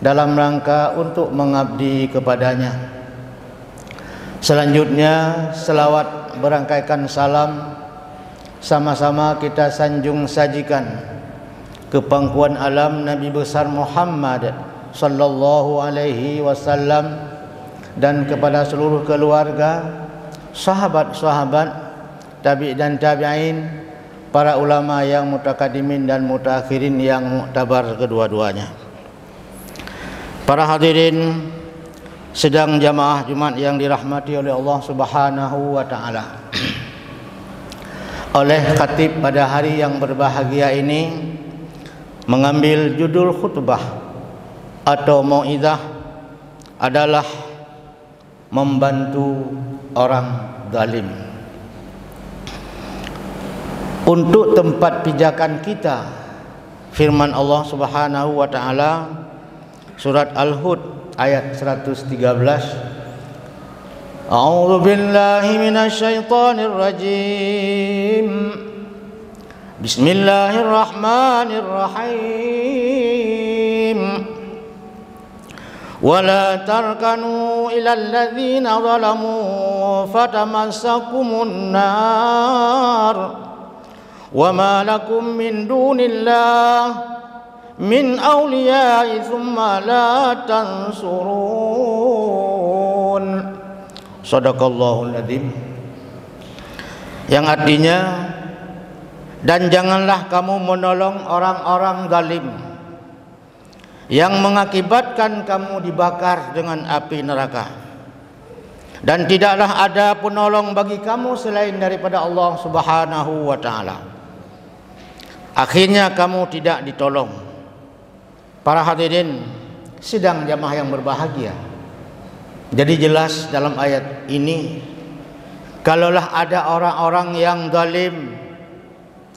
dalam rangka untuk mengabdi kepadanya. Selanjutnya selawat berangkaikan salam sama-sama kita sanjung sajikan ke pangkuan alam Nabi besar Muhammad sallallahu alaihi wasallam dan kepada seluruh keluarga, sahabat-sahabat, tabi' dan tabi'in, para ulama yang mutakaddimin dan mutakhirin yang muktabar kedua-duanya. Para hadirin sedang jamaah Jumat yang dirahmati oleh Allah Subhanahu wa taala. Oleh khatib pada hari yang berbahagia ini mengambil judul khutbah atau mau'izah adalah membantu orang zalim. Untuk tempat pijakan kita, firman Allah Subhanahu wa taala surat Al-Hud ayat 113. A'udzu billahi minasyaitonir rajim. Bismillahirrahmanirrahim. Wala tarkanu ilal ladzina zalamu fatamassakumun nar wama lakum min dunillah min awliya'i thumma la tansurun. Shadaqallahul adzim. Yang artinya, dan janganlah kamu menolong orang-orang zalim yang mengakibatkan kamu dibakar dengan api neraka, dan tidaklah ada penolong bagi kamu selain daripada Allah Subhanahu wa taala. Akhirnya kamu tidak ditolong. Para hadirin sidang jamaah yang berbahagia, jadi jelas dalam ayat ini, kalaulah ada orang-orang yang zalim,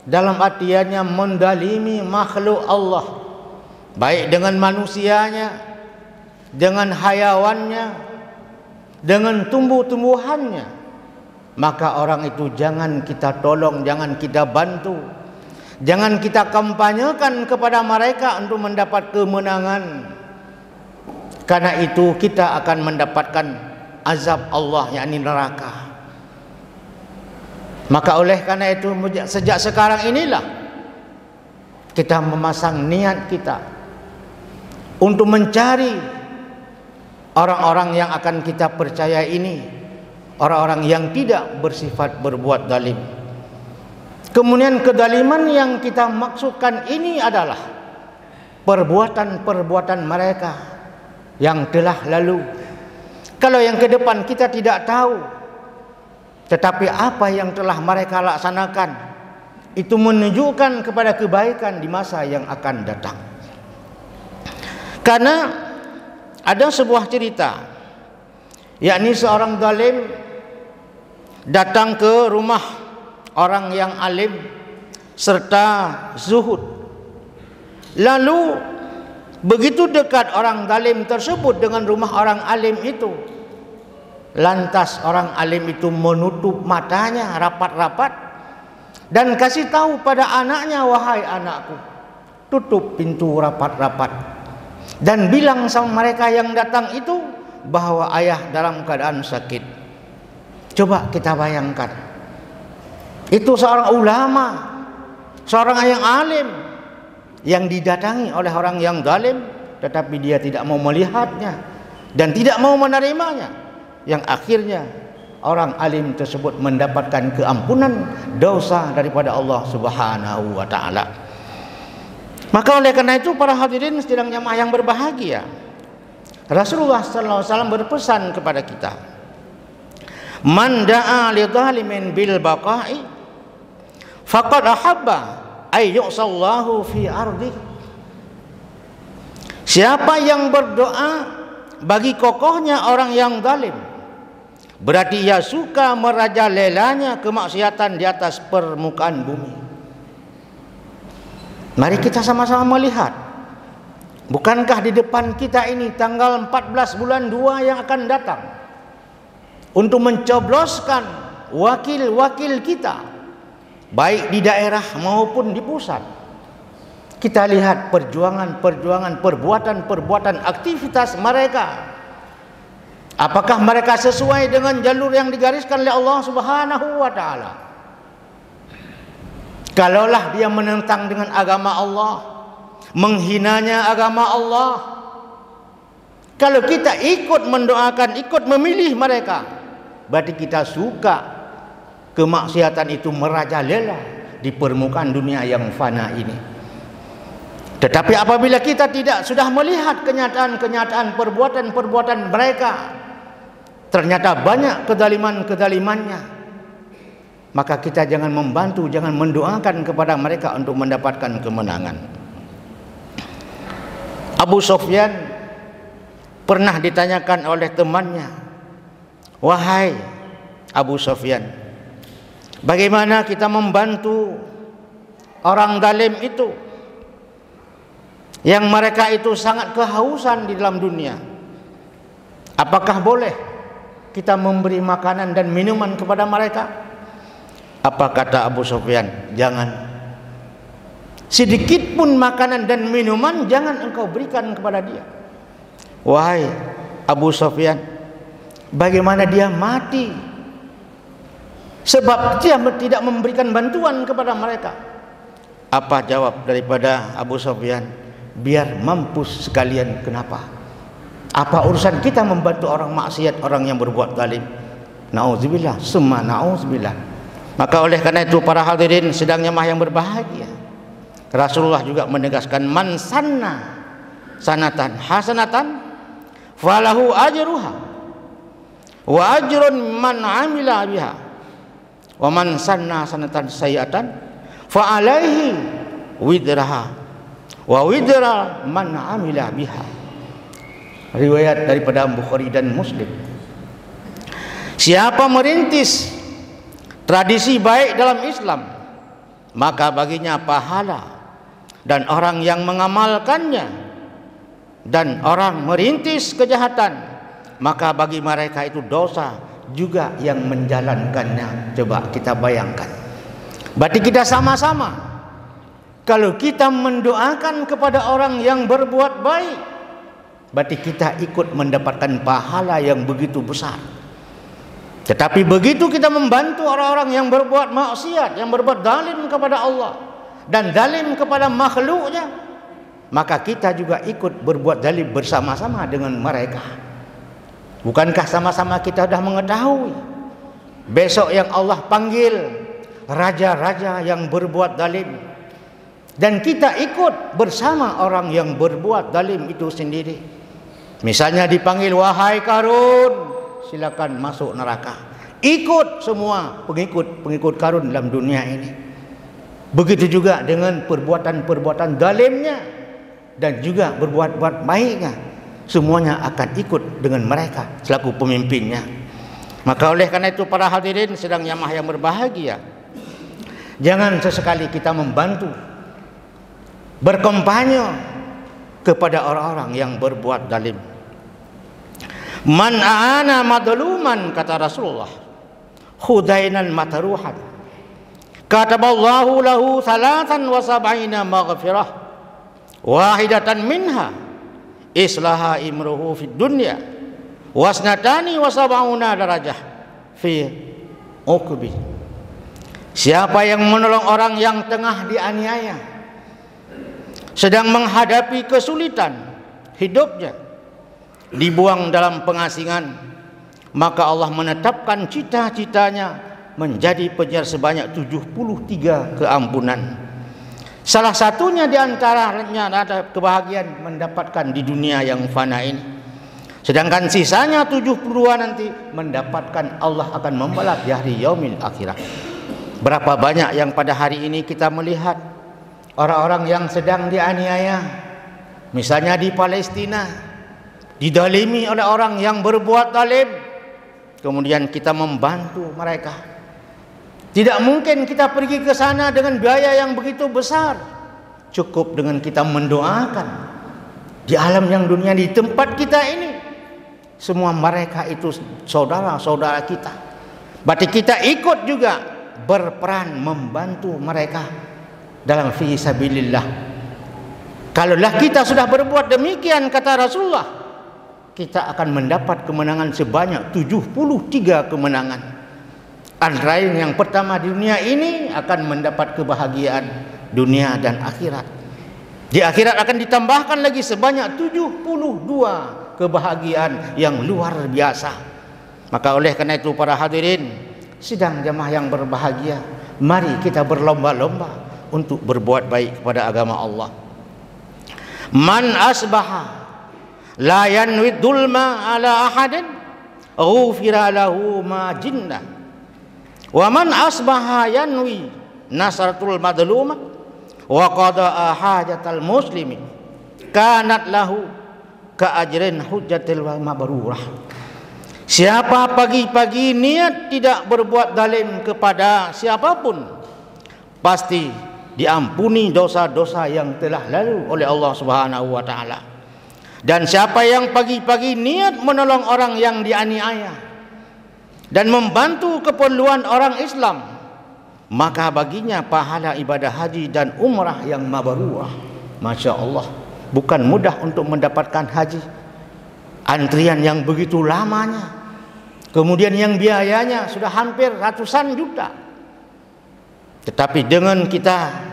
dalam artiannya mendalimi makhluk Allah, baik dengan manusianya, dengan hayawannya, dengan tumbuh-tumbuhannya, maka orang itu jangan kita tolong, jangan kita bantu, jangan kita kampanyekan kepada mereka untuk mendapat kemenangan. Karena itu kita akan mendapatkan azab Allah, yakni neraka. Maka oleh karena itu sejak sekarang inilah kita memasang niat kita untuk mencari orang-orang yang akan kita percaya ini, orang-orang yang tidak bersifat berbuat zalim. Kemudian kedaliman yang kita maksudkan ini adalah perbuatan-perbuatan mereka yang telah lalu. Kalau yang ke depan kita tidak tahu, tetapi apa yang telah mereka laksanakan itu menunjukkan kepada kebaikan di masa yang akan datang. Karena ada sebuah cerita, yakni seorang zalim datang ke rumah orang yang alim serta zuhud. Lalu begitu dekat orang zalim tersebut dengan rumah orang alim itu, lantas orang alim itu menutup matanya rapat-rapat dan kasih tahu pada anaknya, wahai anakku, tutup pintu rapat-rapat dan bilang sama mereka yang datang itu bahwa ayah dalam keadaan sakit. Coba kita bayangkan, itu seorang ulama, seorang yang alim yang didatangi oleh orang yang zalim, tetapi dia tidak mau melihatnya dan tidak mau menerimanya, yang akhirnya orang alim tersebut mendapatkan keampunan dosa daripada Allah Subhanahu wa taala. Maka oleh karena itu para hadirin sedang jamaah yang berbahagia, Rasulullah sallallahu alaihi wasallam berpesan kepada kita, man da'a li zalimin bil baqa'i faqad ahabba ay yu'sallahu fi ardi. Siapa yang berdoa bagi kokohnya orang yang zalim, berarti ia suka merajalelanya kemaksiatan di atas permukaan bumi. Mari kita sama-sama melihat, bukankah di depan kita ini tanggal 14 bulan 2 yang akan datang untuk mencobloskan wakil-wakil kita, baik di daerah maupun di pusat. Kita lihat perjuangan-perjuangan, perbuatan-perbuatan, aktivitas mereka. Apakah mereka sesuai dengan jalur yang digariskan oleh Allah Subhanahu wa taala? Kalaulah dia menentang dengan agama Allah, menghinanya agama Allah, kalau kita ikut mendoakan, ikut memilih mereka, berarti kita suka kemaksiatan itu merajalela di permukaan dunia yang fana ini. Tetapi apabila kita tidak sudah melihat kenyataan-kenyataan perbuatan-perbuatan mereka, ternyata banyak kezaliman-kezalimannya, maka kita jangan membantu, jangan mendoakan kepada mereka untuk mendapatkan kemenangan. Abu Sufyan pernah ditanyakan oleh temannya, "Wahai Abu Sufyan, bagaimana kita membantu orang zalim itu yang mereka itu sangat kehausan di dalam dunia? Apakah boleh kita memberi makanan dan minuman kepada mereka?" Apa kata Abu Sufyan? Jangan. Sedikit pun makanan dan minuman jangan engkau berikan kepada dia. Wahai Abu Sufyan, bagaimana dia mati sebab dia tidak memberikan bantuan kepada mereka? Apa jawab daripada Abu Sufyan? Biar mampus sekalian. Kenapa? Apa urusan kita membantu orang maksiat, orang yang berbuat zalim? Nauzubillah, summa nauzubillah. Maka oleh karena itu para hadirin sidang jemaah yang berbahagia, Rasulullah juga menegaskan, man sanna sanatan hasanatan falahu ajruha wa ajrun man amila biha wa man sanna sanatan sayiatan fa alaihi widraha wa widra man amila biha. Riwayat daripada Bukhari dan Muslim. Siapa merintis tradisi baik dalam Islam, maka baginya pahala, dan orang yang mengamalkannya, dan orang merintis kejahatan, maka bagi mereka itu dosa juga yang menjalankannya. Coba kita bayangkan. Berarti kita sama-sama, kalau kita mendoakan kepada orang yang berbuat baik, berarti kita ikut mendapatkan pahala yang begitu besar. Tetapi begitu kita membantu orang-orang yang berbuat maksiat, yang berbuat zalim kepada Allah dan zalim kepada makhluknya, maka kita juga ikut berbuat zalim bersama-sama dengan mereka. Bukankah sama-sama kita sudah mengetahui besok yang Allah panggil raja-raja yang berbuat zalim, dan kita ikut bersama orang yang berbuat zalim itu sendiri. Misalnya dipanggil, wahai Karun, silakan masuk neraka. Ikut semua pengikut Karun dalam dunia ini. Begitu juga dengan perbuatan-perbuatan zalimnya dan juga berbuat-buat baiknya, semuanya akan ikut dengan mereka selaku pemimpinnya. Maka oleh karena itu para hadirin sedang jamaah yang berbahagia, jangan sesekali kita membantu, berkampanye kepada orang-orang yang berbuat zalim. Man aana madluman, kata Rasulullah, khudainan matruhan, kataballahu lahu 73 maghfirah, wahidatan minha islaha imruhu fid dunya, wasnatani wasab'una darajah fi uqbi. Siapa yang menolong orang yang tengah dianiaya, sedang menghadapi kesulitan hidupnya, dibuang dalam pengasingan, maka Allah menetapkan cita-citanya menjadi penjara sebanyak 73 keampunan. Salah satunya diantaranya ada kebahagiaan mendapatkan di dunia yang fana ini. Sedangkan sisanya 72 nanti mendapatkan, Allah akan membalas di hari yaumil akhirah. Berapa banyak yang pada hari ini kita melihat orang-orang yang sedang dianiaya, misalnya di Palestina, didalimi oleh orang yang berbuat zalim, kemudian kita membantu mereka. Tidak mungkin kita pergi ke sana dengan biaya yang begitu besar. Cukup dengan kita mendoakan di alam yang dunia, di tempat kita ini, semua mereka itu saudara-saudara kita. Berarti kita ikut juga berperan membantu mereka dalam fi sabilillah, Kalaulah kita sudah berbuat demikian, kata Rasulullah, kita akan mendapat kemenangan sebanyak 73 kemenangan. Antara yang pertama di dunia ini akan mendapat kebahagiaan dunia dan akhirat. Di akhirat akan ditambahkan lagi sebanyak 72 kebahagiaan yang luar biasa. Maka oleh karena itu para hadirin sidang jamaah yang berbahagia, mari kita berlomba-lomba untuk berbuat baik kepada agama Allah. Man asbaha la yanwi dzulma ala ahadin ghufira lahu ma jinna wa man asbaha yanwi nasratul madluma wa qada'a hajatal muslimi kanat lahu ka ajrin hujjatil mabrurah. Siapa pagi-pagi niat tidak berbuat zalim kepada siapapun, pasti diampuni dosa-dosa yang telah lalu oleh Allah Subhanahu wa taala. Dan siapa yang pagi-pagi niat menolong orang yang dianiaya dan membantu keperluan orang Islam, maka baginya pahala ibadah haji dan umrah yang mabrurah. Masya Allah, bukan mudah untuk mendapatkan haji. Antrian yang begitu lamanya, kemudian yang biayanya sudah hampir ratusan juta. Tetapi dengan kita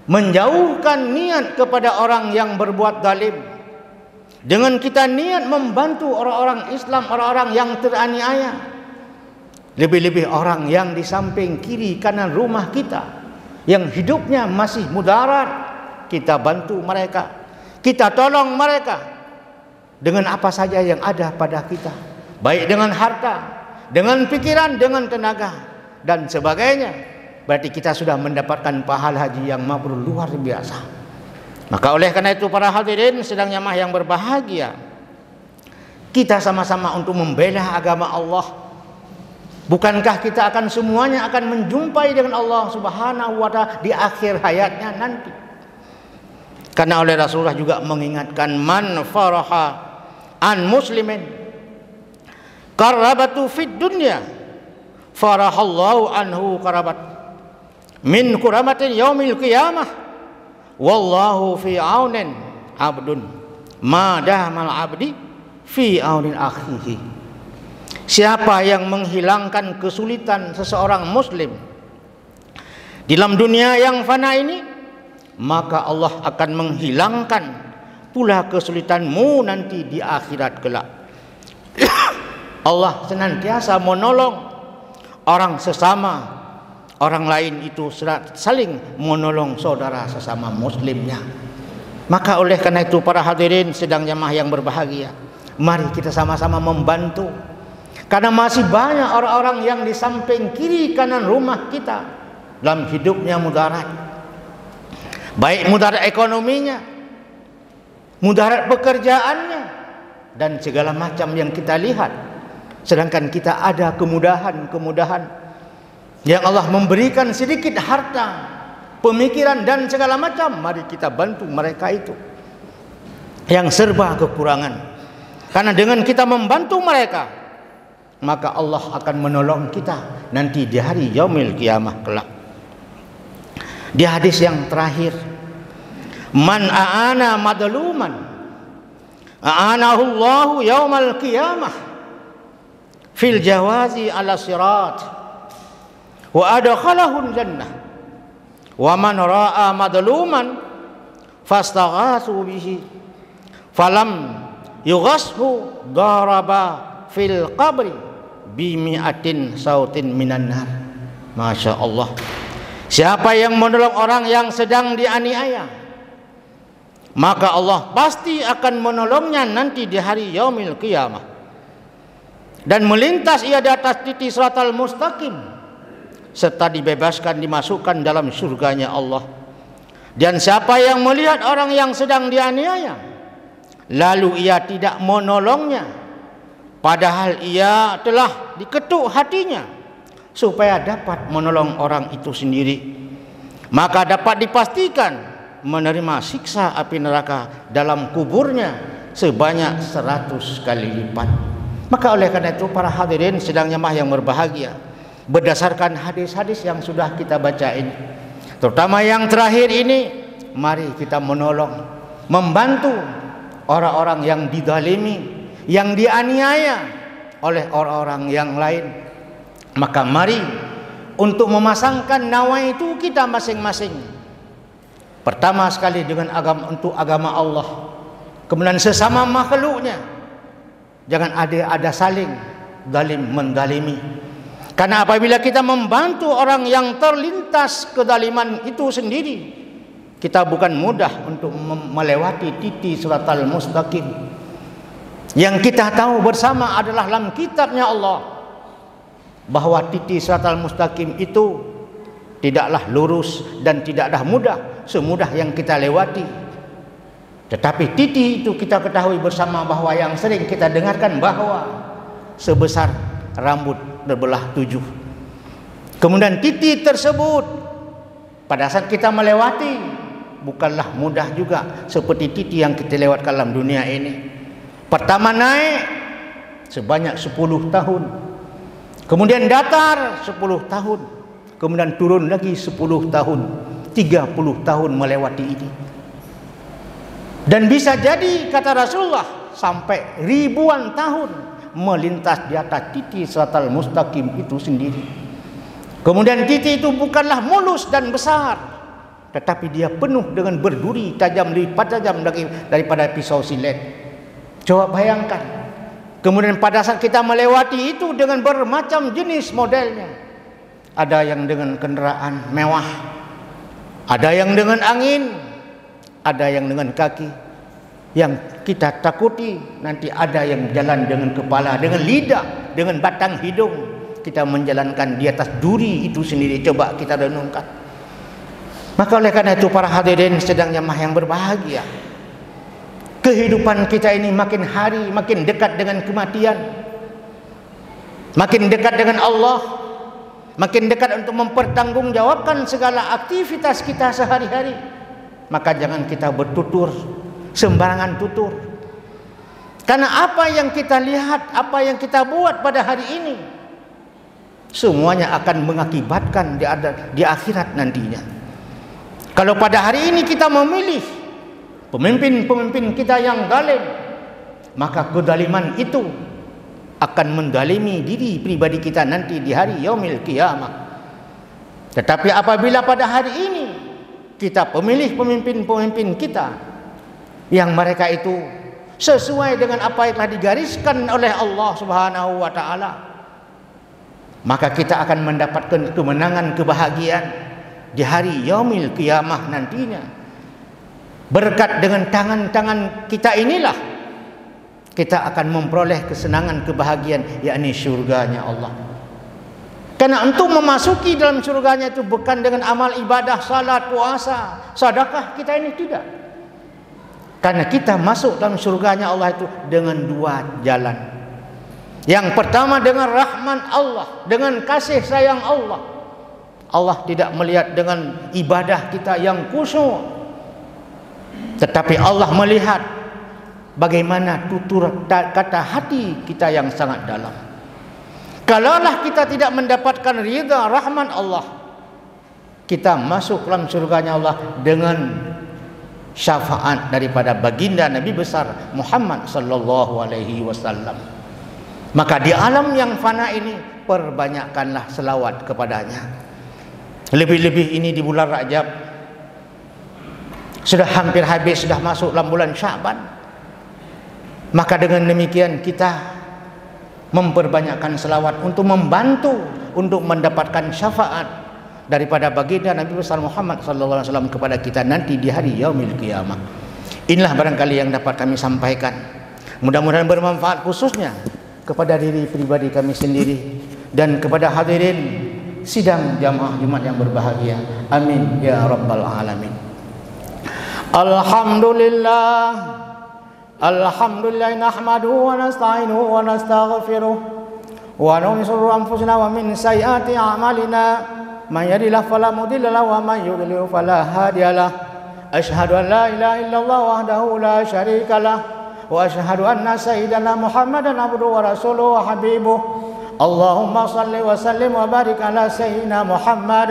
menjauhkan niat kepada orang yang berbuat zalim, dengan kita niat membantu orang-orang Islam, orang-orang yang teraniaya, lebih-lebih orang yang di samping kiri kanan rumah kita yang hidupnya masih mudarat, kita bantu mereka, kita tolong mereka dengan apa saja yang ada pada kita, baik dengan harta, dengan pikiran, dengan tenaga dan sebagainya. Berarti kita sudah mendapatkan pahala haji yang mabrur luar biasa. Maka oleh karena itu para hadirin sedang jamaah yang berbahagia, kita sama-sama untuk membela agama Allah. Bukankah kita akan semuanya akan menjumpai dengan Allah Subhanahu wa taala di akhir hayatnya nanti? Karena oleh Rasulullah juga mengingatkan, man faraha an muslimin qarabatu fid dunya farahallahu anhu qarabat min kuramatin yaumil qiyamah wallahu fi aunin abdun ma dahmal abdi fi aunin akhihi. Siapa yang menghilangkan kesulitan seseorang muslim di dalam dunia yang fana ini, maka Allah akan menghilangkan pula kesulitanmu nanti di akhirat kelak. Allah senantiasa menolong orang sesama, orang lain itu saling menolong saudara sesama muslimnya. Maka oleh karena itu para hadirin sedang jamaah yang berbahagia, mari kita sama-sama membantu. Karena masih banyak orang-orang yang di samping kiri kanan rumah kita dalam hidupnya mudarat, baik mudarat ekonominya, mudarat pekerjaannya, dan segala macam yang kita lihat. Sedangkan kita ada kemudahan-kemudahan yang Allah memberikan sedikit harta, pemikiran dan segala macam. Mari kita bantu mereka itu yang serba kekurangan. Karena dengan kita membantu mereka, maka Allah akan menolong kita nanti di hari yaumil qiyamah kelak. Di hadis yang terakhir, man a'ana madluman a'anahu Allahu yaumal qiyamah fil jawazi ala sirat wa adkhalahu jannah wa man ra'a madluman fastaghatsu bihi falam yughashu daraba fil qabri bimi'atin sautin minan nar. Masya Allah. Siapa yang menolong orang yang sedang dianiaya, maka Allah pasti akan menolongnya nanti di hari yaumil qiyamah. Dan melintas ia di atas titik siratal mustaqim, serta dibebaskan dimasukkan dalam surganya Allah. Dan siapa yang melihat orang yang sedang dianiaya, lalu ia tidak menolongnya, padahal ia telah diketuk hatinya supaya dapat menolong orang itu sendiri, maka dapat dipastikan menerima siksa api neraka dalam kuburnya sebanyak 100 kali lipat. Maka oleh karena itu para hadirin sedang jemaah yang berbahagia, berdasarkan hadis-hadis yang sudah kita baca ini, terutama yang terakhir ini, mari kita menolong, membantu orang-orang yang dizalimi, yang dianiaya oleh orang-orang yang lain. Maka mari untuk memasangkan nawaitu kita masing-masing. Pertama sekali dengan untuk agama Allah, kemudian sesama makhluknya. Jangan ada saling zalim mendalimi. Karena apabila kita membantu orang yang terlintas kedaliman itu sendiri, kita bukan mudah untuk melewati titik siratal mustaqim. Yang kita tahu bersama adalah dalam kitabnya Allah bahwa titik siratal mustaqim itu tidaklah lurus dan tidaklah mudah semudah yang kita lewati. Tetapi titik itu kita ketahui bersama bahwa yang sering kita dengarkan bahwa sebesar rambut berbelah 7. Kemudian titik tersebut pada saat kita melewati bukanlah mudah juga seperti titik yang kita lewatkan dalam dunia ini. Pertama naik sebanyak 10 tahun, kemudian datar 10 tahun, kemudian turun lagi 10 tahun, 30 tahun melewati ini. Dan bisa jadi kata Rasulullah sampai ribuan tahun melintas di atas titik siratal mustaqim itu sendiri. Kemudian titik itu bukanlah mulus dan besar, tetapi dia penuh dengan berduri tajam, lebih tajam daripada pisau silet. Coba bayangkan. Kemudian pada saat kita melewati itu dengan bermacam jenis modelnya. Ada yang dengan kendaraan mewah, ada yang dengan angin, ada yang dengan kaki. Yang kita takuti nanti ada yang jalan dengan kepala, dengan lidah, dengan batang hidung. Kita menjalankan di atas duri itu sendiri. Coba kita renungkan. Maka oleh karena itu para hadirin sedang jamaah yang berbahagia, kehidupan kita ini makin hari makin dekat dengan kematian, makin dekat dengan Allah, makin dekat untuk mempertanggungjawabkan segala aktivitas kita sehari-hari. Maka jangan kita bertutur sembarangan tutur. Karena apa yang kita lihat, apa yang kita buat pada hari ini, semuanya akan mengakibatkan di akhirat nantinya. Kalau pada hari ini kita memilih pemimpin-pemimpin kita yang zalim, maka kedaliman itu akan mendalimi diri pribadi kita nanti di hari yaumil qiyamah. Tetapi apabila pada hari ini kita pemilih pemimpin-pemimpin kita yang mereka itu sesuai dengan apa yang telah digariskan oleh Allah Subhanahu wa taala, maka kita akan mendapatkan kemenangan, kebahagiaan di hari yaumil qiyamah nantinya. Berkat dengan tangan-tangan kita inilah kita akan memperoleh kesenangan, kebahagiaan, yakni syurganya Allah. Karena untuk memasuki dalam syurganya itu bukan dengan amal ibadah, salat, puasa, sedekah kita ini, tidak. Karena kita masuk dalam surganya Allah itu dengan 2 jalan. Yang pertama dengan rahman Allah, dengan kasih sayang Allah. Allah tidak melihat dengan ibadah kita yang khusyuk, tetapi Allah melihat bagaimana tutur kata hati kita yang sangat dalam. Kalaulah kita tidak mendapatkan ridha rahman Allah, kita masuk dalam surganya Allah dengan syafaat daripada baginda Nabi besar Muhammad sallallahu alaihi wasallam. Maka di alam yang fana ini perbanyakkanlah selawat kepadanya. Lebih-lebih ini di bulan Rajab, sudah hampir habis, sudah masuk dalam bulan Sya'ban. Maka dengan demikian kita memperbanyakkan selawat untuk membantu untuk mendapatkan syafaat daripada baginda Nabi besar Muhammad sallallahu alaihi wasallam kepada kita nanti di hari yaumil qiyamah. Inilah barangkali yang dapat kami sampaikan. Mudah-mudahan bermanfaat khususnya kepada diri pribadi kami sendiri dan kepada hadirin sidang jamaah Jumat yang berbahagia. Amin ya rabbal alamin. Alhamdulillah, alhamdulillah nahmaduhu wa nasta'inuhu wa nastaghfiruh wa na'udzu min shururi anfusina wa min sayyiati a'malina. Man yahdihillahu fala mudilla lahu wa man yudlil fala hadiya lahu. Asyhadu an la ilaha illallah wahdahu la syarika lah wa asyhadu anna sayyidana Muhammadan abduhu wa rasuluhu wa habibuh. Allahumma shalli wa sallim wa barik ala sayyidina Muhammad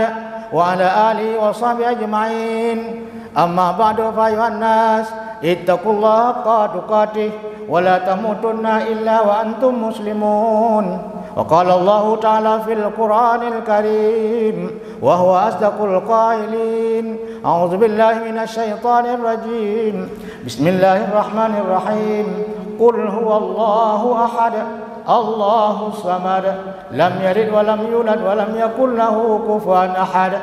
wa ala alihi wa sahbihi ajma'in. أما بعد فأيها الناس اتقوا الله حق تقاته ولا تموتن إلا وأنتم مسلمون. وقال الله تعالى في القرآن الكريم وهو أصدق القائلين: أعوذ بالله من الشيطان الرجيم، بسم الله الرحمن الرحيم. قل هو الله أحد الله الصمد لم يلد ولم يولد ولم يكن له كفوا أحد.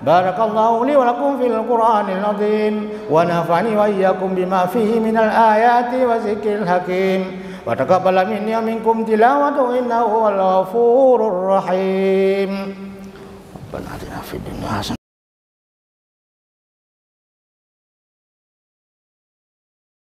بارك الله لي ولكم في القرآن العظيم ونفعني وإياكم بما فيه من الآيات وذكر الحكيم وتقبل مني ومنكم تلاوته إنه هو الغفور الرحيم. ربنا آتنا في الدنيا حسنة